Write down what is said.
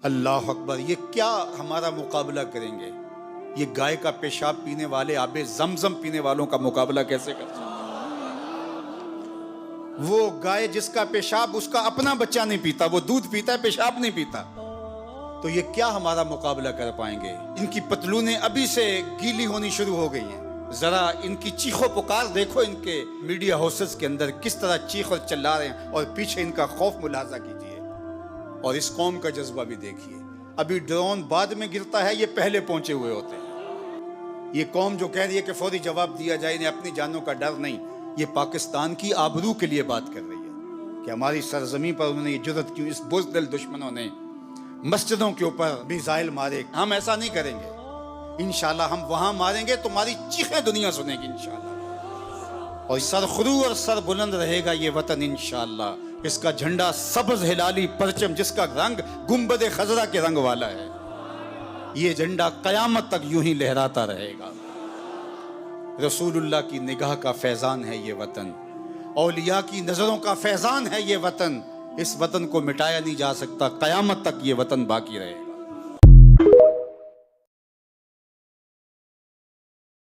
अल्लाह अकबर। ये क्या हमारा मुकाबला करेंगे? ये गाय का पेशाब पीने वाले, आबे जमजम पीने वालों का मुकाबला कैसे कर सकते? वो गाय जिसका पेशाब उसका अपना बच्चा नहीं पीता, वो दूध पीता है, पेशाब नहीं पीता, तो ये क्या हमारा मुकाबला कर पाएंगे? इनकी पतलूनें अभी से गीली होनी शुरू हो गई हैं। जरा इनकी चीखो पुकार देखो, इनके मीडिया हाउसेस के अंदर किस तरह चीख और चिल्ला रहे हैं, और पीछे इनका खौफ मुलाजा कीजिए, और इस कौम का जज्बा भी देखिए। अभी ड्रोन बाद में गिरता है, ये पहले पहुंचे हुए होते हैं। ये कौम जो कह रही है कि फौरी जवाब दिया जाए, इन्हें अपनी जानों का डर नहीं, ये पाकिस्तान की आबरू के लिए बात कर रही है कि हमारी सरजमी पर उन्होंने ये जुर्रत क्यों, इस बुज़दिल दुश्मनों ने मस्जिदों के ऊपर मिसाइल मारे। हम ऐसा नहीं करेंगे इंशाल्लाह। हम वहां मारेंगे, तुम्हारी चीखें दुनिया सुनेगी इंशाल्लाह, और सर खुरू और सर बुलंद रहेगा ये वतन इंशाल्लाह। इसका झंडा सब्ज हिलाली परचम, जिसका रंग गुंबद खजरा के रंग वाला है, ये झंडा कयामत तक यूं ही लहराता रहेगा। रसूलुल्लाह की निगाह का फैजान है ये वतन, औलिया की नजरों का फैजान है ये वतन। इस वतन को मिटाया नहीं जा सकता, कयामत तक ये वतन बाकी रहे।